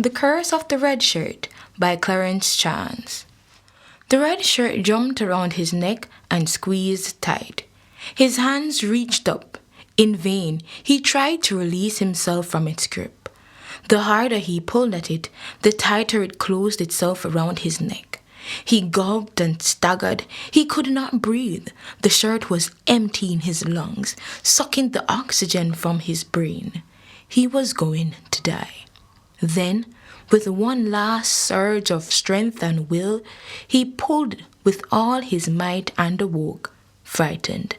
The Curse of the Red Shirt by Clarence Chance. The red shirt jumped around his neck and squeezed tight. His hands reached up. In vain, he tried to release himself from its grip. The harder he pulled at it, the tighter it closed itself around his neck. He gulped and staggered. He could not breathe. The shirt was emptying his lungs, sucking the oxygen from his brain. He was going to die. Then, with one last surge of strength and will, he pulled with all his might and awoke, frightened.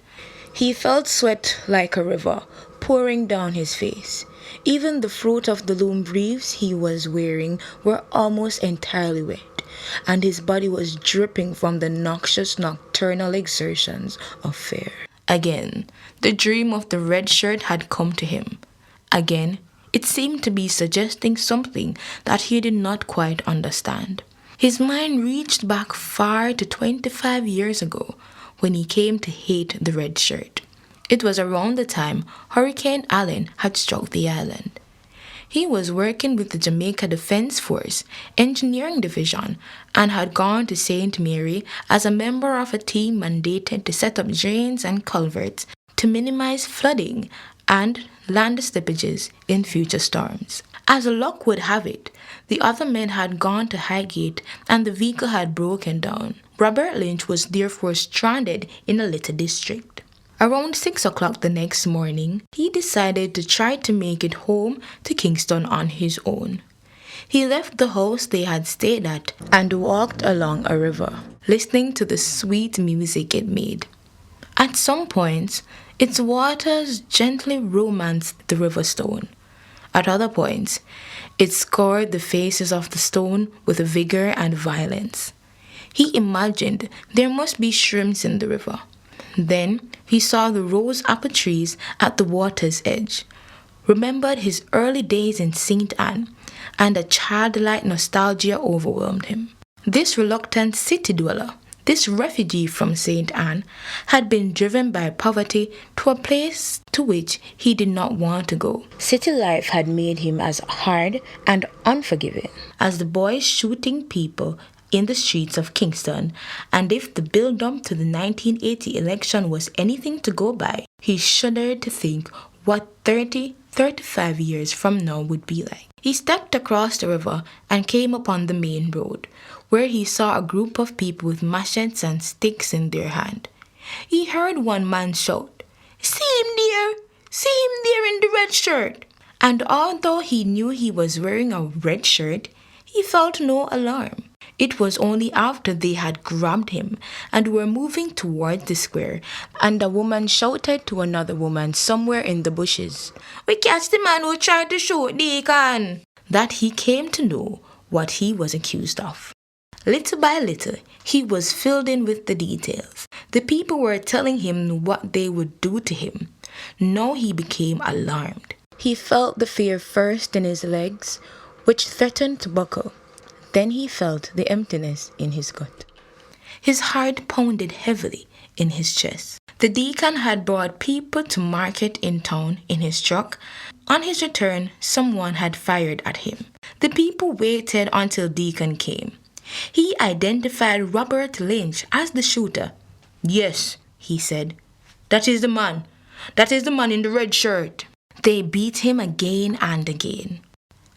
He felt sweat like a river pouring down his face. Even the fruit of the loom briefs he was wearing were almost entirely wet, and his body was dripping from the noxious nocturnal exertions of fear. Again, the dream of the red shirt had come to him. Again, it seemed to be suggesting something that he did not quite understand. His mind reached back far to 25 years ago when he came to hate the red shirt. It was around the time Hurricane Allen had struck the island. He was working with the Jamaica Defense Force Engineering Division and had gone to St. Mary as a member of a team mandated to set up drains and culverts to minimize flooding and land slippages in future storms. As luck would have it, the other men had gone to Highgate and the vehicle had broken down. Robert Lynch was therefore stranded in a little district. Around 6 o'clock the next morning, he decided to try to make it home to Kingston on his own. He left the house they had stayed at and walked along a river, listening to the sweet music it made. At some points, its waters gently romanced the river stone. At other points, it scored the faces of the stone with vigor and violence. He imagined there must be shrimps in the river. Then he saw the rose apple trees at the water's edge, remembered his early days in St. Anne, and a childlike nostalgia overwhelmed him. This reluctant city dweller, this refugee from St. Anne, had been driven by poverty to a place to which he did not want to go. City life had made him as hard and unforgiving as the boys shooting people in the streets of Kingston, and if the build-up to the 1980 election was anything to go by, he shuddered to think what 35 years from now would be like. He stepped across the river and came upon the main road, where he saw a group of people with machetes and sticks in their hand. He heard one man shout, "See him there! See him there in the red shirt!" And although he knew he was wearing a red shirt, he felt no alarm. It was only after they had grabbed him and were moving towards the square, and a woman shouted to another woman somewhere in the bushes, "We catch the man who tried to shoot Deacon!" that he came to know what he was accused of. Little by little, he was filled in with the details. The people were telling him what they would do to him. Now he became alarmed. He felt the fear first in his legs, which threatened to buckle. Then he felt the emptiness in his gut. His heart pounded heavily in his chest. The deacon had brought people to market in town in his truck. On his return, someone had fired at him. The people waited until Deacon came. He identified Robert Lynch as the shooter. "Yes," he said. "That is the man. That is the man in the red shirt." They beat him again and again.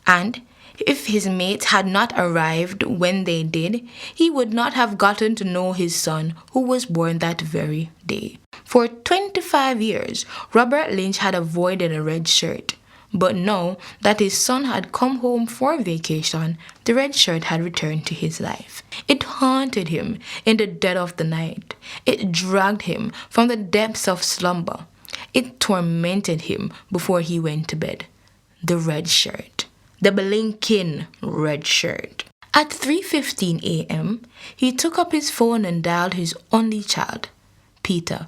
And if his mates had not arrived when they did, he would not have gotten to know his son, who was born that very day. For 25 years, Robert Lynch had avoided a red shirt. But now that his son had come home for vacation, the red shirt had returned to his life. It haunted him in the dead of the night. It dragged him from the depths of slumber. It tormented him before he went to bed. The red shirt. The blinking red shirt. At 3:15 a.m., he took up his phone and dialed his only child, Peter.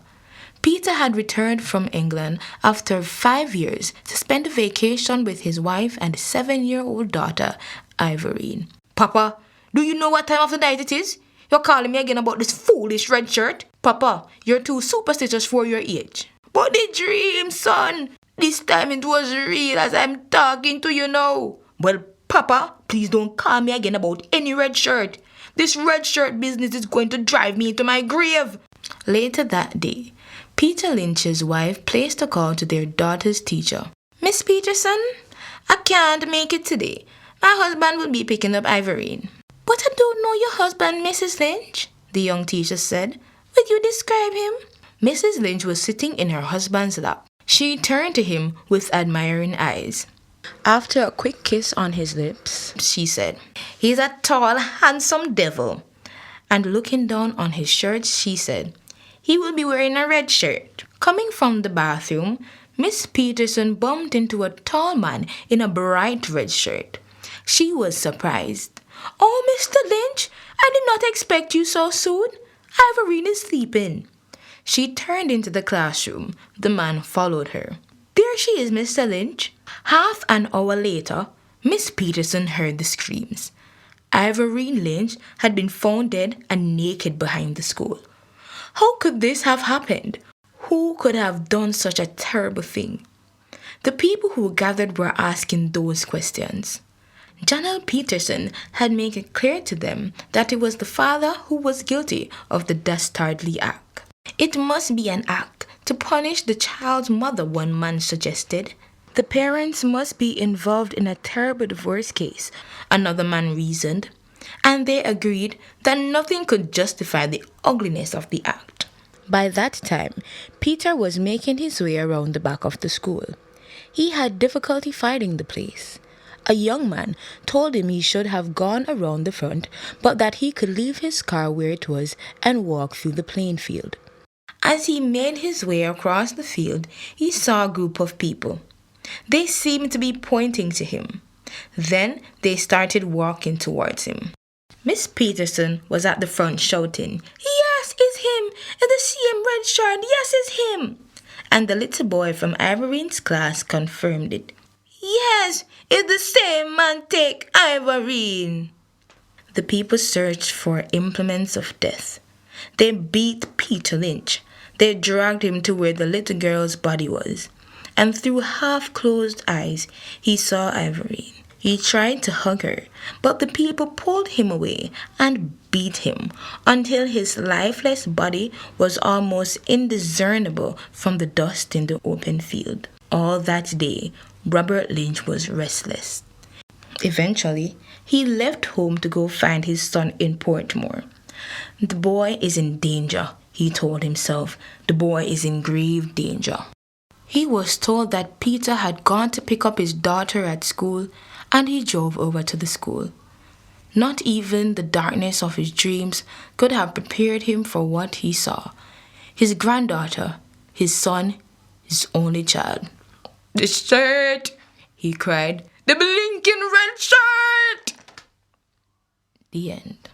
Peter had returned from England after 5 years to spend a vacation with his wife and 7-year-old daughter, Ivorine. "Papa, do you know what time of the night it is? You're calling me again about this foolish red shirt? Papa, you're too superstitious for your age." "But the dream, son! This time it was real as I'm talking to you now." "Well, Papa, please don't call me again about any red shirt. This red shirt business is going to drive me into my grave. Later that day, Peter Lynch's wife placed a call to their daughter's teacher. Miss Peterson, I can't make it today. My husband will be picking up Ivorine. But I don't know your husband, Mrs. Lynch, the young teacher said. Will you describe him? Mrs. Lynch was sitting in her husband's lap. She turned to him with admiring eyes. After a quick kiss on his lips, she said, He's a tall, handsome devil. And looking down on his shirt, she said, He will be wearing a red shirt. Coming from the bathroom, Miss Peterson bumped into a tall man in a bright red shirt. She was surprised. Oh, Mr. Lynch, I did not expect you so soon. Ivorine is sleeping. She turned into the classroom. The man followed her. There she is, Mr. Lynch. Half an hour later, Miss Peterson heard the screams. Ivorine Lynch had been found dead and naked behind the school. How could this have happened? Who could have done such a terrible thing? The people who gathered were asking those questions. Janelle Peterson had made it clear to them that it was the father who was guilty of the dastardly act. It must be an act to punish the child's mother, one man suggested. The parents must be involved in a terrible divorce case, another man reasoned, and they agreed that nothing could justify the ugliness of the act. By that time, Peter was making his way around the back of the school. He had difficulty finding the place. A young man told him he should have gone around the front, but that he could leave his car where it was and walk through the playing field. As he made his way across the field, he saw a group of people. They seemed to be pointing to him. Then they started walking towards him. Miss Peterson was at the front shouting, Yes, it's him! It's the same red shirt! Yes, it's him! And the little boy from Ivorine's class confirmed it. Yes, it's the same man take Ivorine. The people searched for implements of death. They beat Peter Lynch. They dragged him to where the little girl's body was. And through half-closed eyes, he saw Ivorine. He tried to hug her, but the people pulled him away and beat him until his lifeless body was almost indiscernible from the dust in the open field. All that day, Robert Lynch was restless. Eventually, he left home to go find his son in Portmore. The boy is in danger, he told himself. The boy is in grave danger. He was told that Peter had gone to pick up his daughter at school, and he drove over to the school. Not even the darkness of his dreams could have prepared him for what he saw. His granddaughter, his son, his only child. The shirt, he cried. The blinking red shirt! The end.